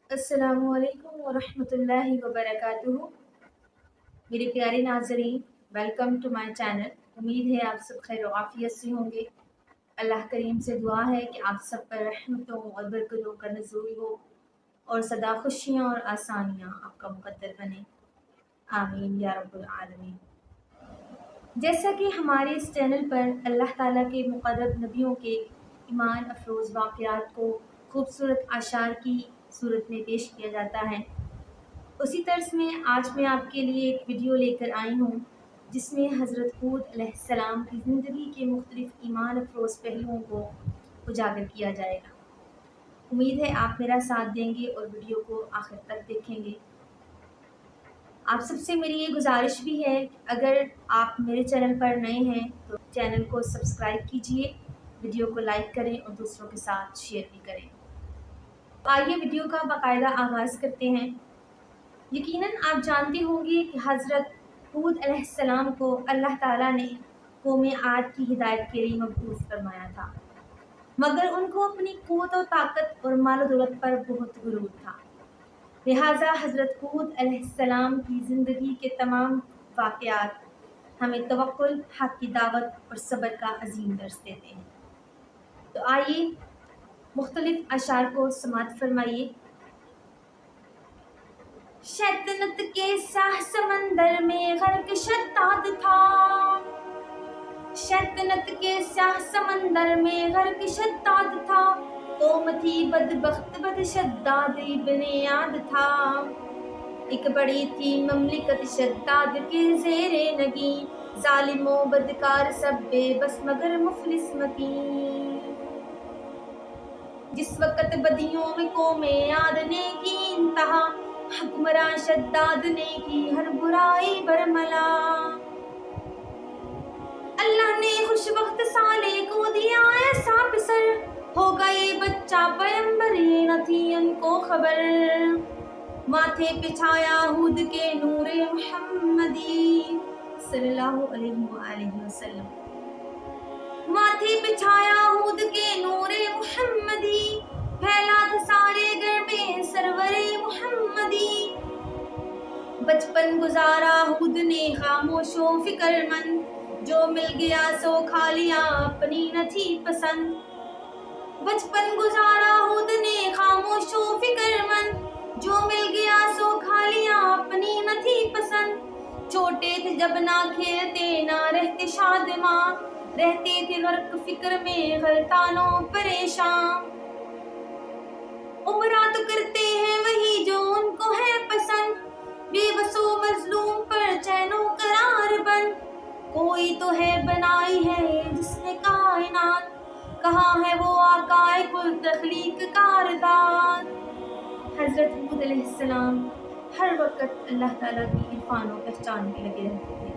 अस्सलाम वालेकुम वरहमतुल्लाहि वबरकातुहू। मेरे प्यारे नाज़रीन, वेलकम टू माय चैनल। उम्मीद है आप सब खैर आफियत से होंगे। अल्लाह करीम से दुआ है कि आप सब पर रहमतों और बरकतों का नज़ूल हो और सदा खुशियाँ और आसानियाँ आपका मुकद्दर बने। आमीन या रब्बुल आलमीन। जैसा कि हमारे इस चैनल पर अल्लाह ताला के मुक़र्रब नबियों के ईमान अफरोज़ वाक़यात को खूबसूरत आशार की सूरत में पेश किया जाता है, उसी तर्ज में आज मैं आपके लिए एक वीडियो लेकर आई हूँ जिसमें हज़रत हूद अलैहिस्सलाम की ज़िंदगी के मुख्तलिफ़ ईमान अफरोज़ पहलुओं को उजागर किया जाएगा। उम्मीद है आप मेरा साथ देंगे और वीडियो को आखिर तक देखेंगे। आप सबसे मेरी ये गुजारिश भी है कि अगर आप मेरे चैनल पर नए हैं तो चैनल को सब्सक्राइब कीजिए, वीडियो को लाइक करें और दूसरों के साथ शेयर भी करें। तो आइए वीडियो का बाकायदा आगाज़ करते हैं। यकीनन आप जानते होंगे कि हज़रत हूद अलैहिस्सलाम को अल्लाह ताला ने कौम आद की हिदायत के लिए मबऊस फरमाया था, मगर उनको अपनी क़ुव्वत और ताकत और माल दौलत पर बहुत गुरूर था। लिहाजा हज़रत हूद अलैहिस्सलाम की ज़िंदगी के तमाम वाक़यात हमें तवक्कुल, हक़ की दावत और सब्र का अजीम दर्स देते हैं। तो आइए मुख्तलिफ़ अशार को समाअत फरमाइए। शैतानत के स्याह समंदर में गर्क शद्दाद था, शैतानत के स्याह समंदर में गर्क शद्दाद था। कौम थी बदबख्त बदशद्दाद इब्ने आद था। एक बड़ी थी ममलिकत शद्दाद के ज़ेरे नगी, ज़ालिमो बदकार सब बेबस मगर मुफलिस मकीन। जिस वक़्त बदियों में कौमे आद ने की इंतहा, हुक्मरान शद्दाद ने की हर बुराई बरमला। अल्लाह ने खुशबख्त साले को दिया ऐसा पिसर, हो गए बच्चा पैगंबर ये न थी उनको खबर। माथे पे छाया हूद के नूरे मुहम्मदी सल्लल्लाहु अलैहि वसल्लम, माथे पे छाया हूद के नूरे मुहम्मदी, फैला था सारे घर में सरवरे मुहम्मदी। बचपन गुजारा हूद ने खामोशो फिक्रमंद, जो मिल गया सो खा लिया अपनी न थी पसंद। बचपन गुजारा हूद ने खामोशो फिक्रमंद, जो मिल गया सो खा लिया अपनी न थी पसंद। छोटे थे जब ना खेलते ना रहते शादमां, रहते थे गर्क फिक्र में गलतानों परेशान। उम्रा तो करते हैं वही जो उनको है पसंद, बेबसो मजलूम पर चैनो करार बंद। कोई तो है बनाई है जिसने कायनात, कहाँ है वो आकाए कुल तख्लीक कारदार। हज़रत हूद अलैहिस्सलाम हर वक्त अल्लाह ताला की इरफान और पहचान में लगे रहते थे।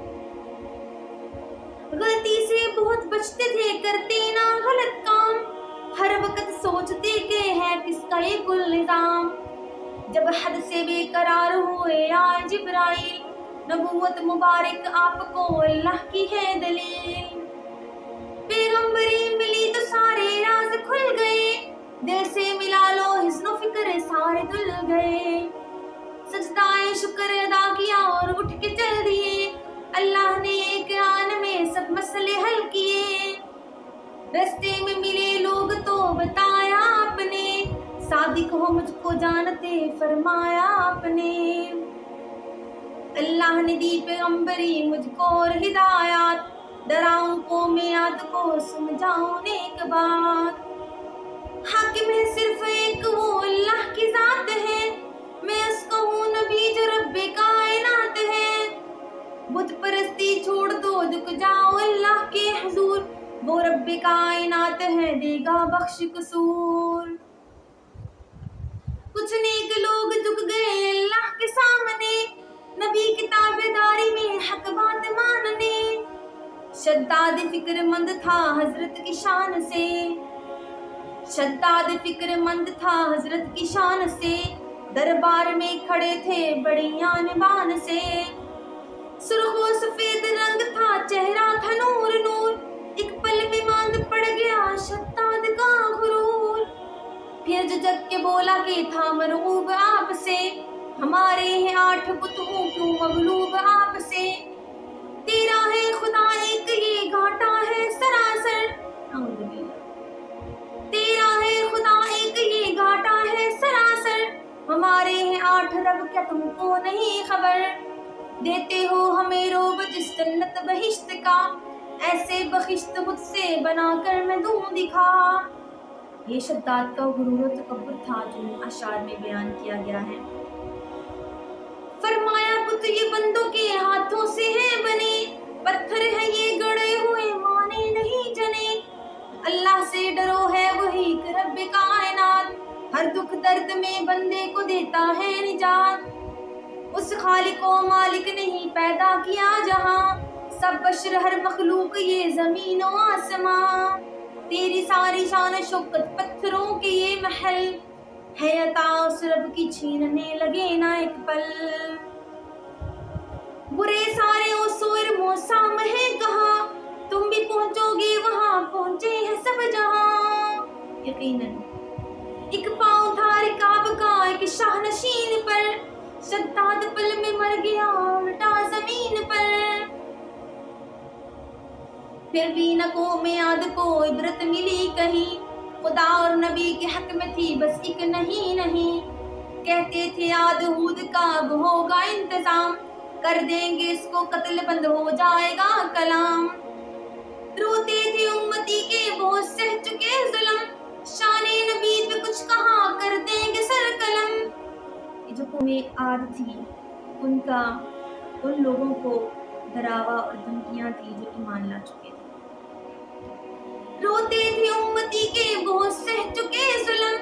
गलती से बहुत बचते थे, करते ना गलत काम, हर वक्त सोचते कि है किसका ये कुल निज़ाम। जब हद से बेकरार हुए आए जिब्राइल, नबूवत मुबारक आपको अल्लाह की है दलील। पैगंबरी मिली तो सारे राज खुल गए, दिल से मिला लो हिस्नो फिक्र सारे धुल गए। सजदाए शुक्र अदा किया और उठ के चल दिए, अल्लाह ने एक आन में सब मसले हल किए। रस्ते में मिले लोग तो बताया आपने, सादिक हो मुझको जानते फरमाया आपने। अल्लाह ने दी पैगंबरी मुझको और हिदायत, डराऊं कौम आद को समझाऊं नेक बात। हाकिम है सिर्फ एक वो अल्लाह की जात है, मैं उसको हूँ नबी जो रब्बे कायनात है। बुत परस्ती छोड़ दो झुक जाओ अल्लाह के हुजूर, वो रब्बे कायनात है देगा बख्श कसूर। कुछ नेक लोग झुक गए अल्लाह के सामने, नबी की ताबेदारी में हक बात मानने। शद्दाद फिक्रमंद था हजरत की शान से, शद्दाद फिक्रमंद था हजरत की शान से। दरबार में खड़े थे बड़ी आन बान से, सुर्ख व सफेद रंग था चेहरा था नूर नूर। एक पल में मांद पड़ गया शद्दाद का गुरूर, پھر جو جگ کے بولا کہ تھا مرغوب آپ سے، ہمارے ہیں 8 بت ہوں کیوں مغلوب آپ سے، تیرا ہے خدا ایک یہ گھاٹا ہے سراسر، تیرا ہے خدا ایک یہ گھاٹا ہے سراسر، ہمارے ہیں 8 رب کیا تم کو نہیں خبر، دیتے ہو ہمیں روب جس جنت بہشت کا، ایسے بخشت مجھ سے بنا کر میں دوں دکھا۔ یہ شداد کا غرور و تکبر تھا جو ان اشعار میں بیان کیا گیا ہے۔ فرمایا بت یہ بندوں کے ہاتھوں سے ہیں بنے، پتھر ہے یہ گڑے ہوئے مانے نہیں جنے، اللہ سے ڈرو ہے وہی رب کائنات، ہر دکھ درد میں بندے کو دیتا ہے نجات، اس خالق و مالک نے ہی پیدا کیا جہاں، سب بشر ہر مخلوق یہ زمین و آسمان، تیری ساری شان شوکت پتھروں کے یہ محل، ہے عطا اس رب کی چھیننے لگے نہ ایک پل، برے سارے او سوئر موسام ہے کہاں، تم بھی پہنچو گے وہاں پہنچے ہیں سب جہاں، یقیناً ایک پاؤں تھا رکاب کا ایک شاہ نشین پر، شداد پل میں مر گیا الٹا زمین پر، پھر بھی نہ قوم عاد کو عبرت ملی کہیں، خدا اور نبی کے حق میں تھی بس ایک نہیں، کہتے تھے عاد ہود کا اب ہوگا انتظام، کر دیں گے اس کو قتل بند ہو جائے گا کلام، روتے تھے امتی کے بہت سہ چکے ظلم، شان نبی پہ کچھ کہاں کر دیں گے سر قلم، جو قوم عاد تھی ان لوگوں کو ڈراوا اور دھمکیاں تھی جو ایمان لا چکے تھے، روتے تھے امتی کے بہت سہ چکے ظلم،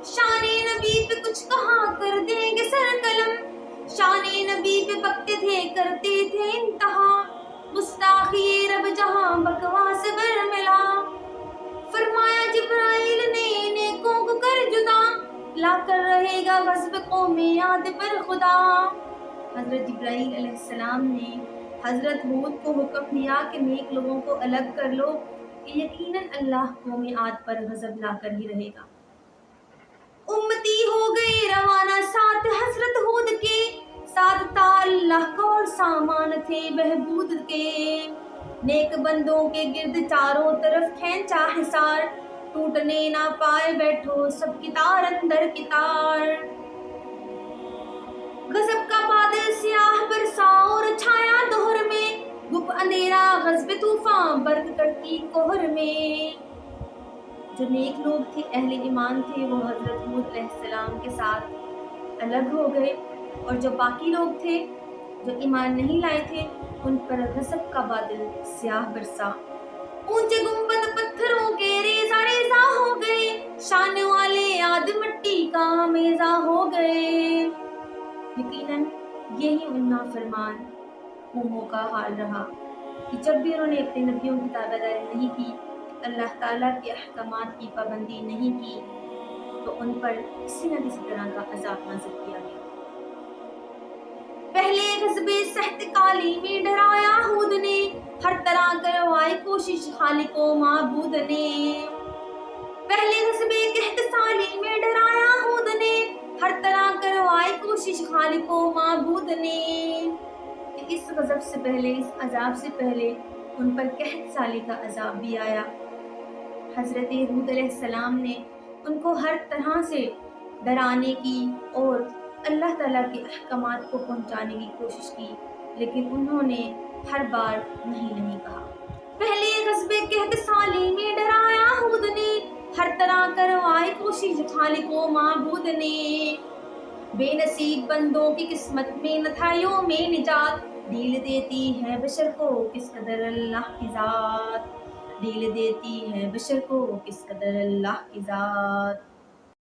شان نبی پہ کچھ کہاں کر دیں گے سر قلم، شان نبی پہ بکتے تھے کرتے تھے انتہا، گستاخی رب جہاں بکواس بر ملا، فرمایا جبرائیل نے نیکوں کو کر جدا، لا کر رہے گا غضب قوم عاد پر خدا، حضرت جبرائیل علیہ السلام نے حضرت ہود کو حکم دیا کہ نیک لوگوں کو الگ کر لو کہ یقیناً اللہ قوم عاد پر غضب لا کر ہی رہے گا، امتی ہو گئے روانہ ساتھ حضرت ہود کے، ساتھ تھا اللہ کا اور سامان تھے بہبود کے، نیک بندوں کے گرد چاروں طرف کھینچا حصار، ٹوٹنے نہ پائے بیٹھو سب کی تار اندر کی تار، غضب کا بادل سیاہ برسا اور چھایا دوہر میں، گپ اندھیرا غضب طوفان برق کڑکی کوہر میں، جو نیک لوگ تھے اہل ایمان تھے وہ حضرت ہود علیہ السلام کے ساتھ الگ ہو گئے، اور جو باقی لوگ تھے جو ایمان نہیں لائے تھے ان پر غضب کا بادل سیاہ برسا، اونچے گنبد پتھروں کے ریزہ ریزہ ہو گئے، شان والے عاد مٹی کا میزہ ہو گئے، یقیناً یہی ان نافرمان قوموں کا حال رہا کہ جب بھی انہوں نے اپنے نبیوں کی تابع داری نہیں کی، اللہ تعالیٰ کے احکامات کی پابندی نہیں کی، تو ان پر کسی نہ کسی طرح کا عذاب نازل کیا گیا۔ پہلے غضب سخت کالی میں ڈرایا ہود نے، ہر طرح کروائی کوشش خالق و معبود نے، پہلے غضب قحط سالی میں ڈرایا ہود نے، ہر طرح کروائی کوشش خالق و معبود نے، کہ اس غضب سے پہلے اس عذاب سے پہلے ان پر قحط سالی کا عذاب بھی آیا، حضرت ہود علیہ السلام نے ان کو ہر طرح سے ڈرانے کی اور اللہ تعالیٰ کے احکامات کو پہنچانے کی کوشش کی، لیکن انہوں نے ہر بار نہیں کہا۔ پہلے غضب قحط سالی میں ڈرایا ہود نے، ہر طرح کروائی کوشش خالق و معبود نے، بے نصیب بندوں کی قسمت میں نہ تھا یوم نجات، ڈھیل دیتی ہے بشر کو کس قدر اللہ کی ذات، ڈھیل دیتی ہے بشر کو کس قدر اللہ کی ذات۔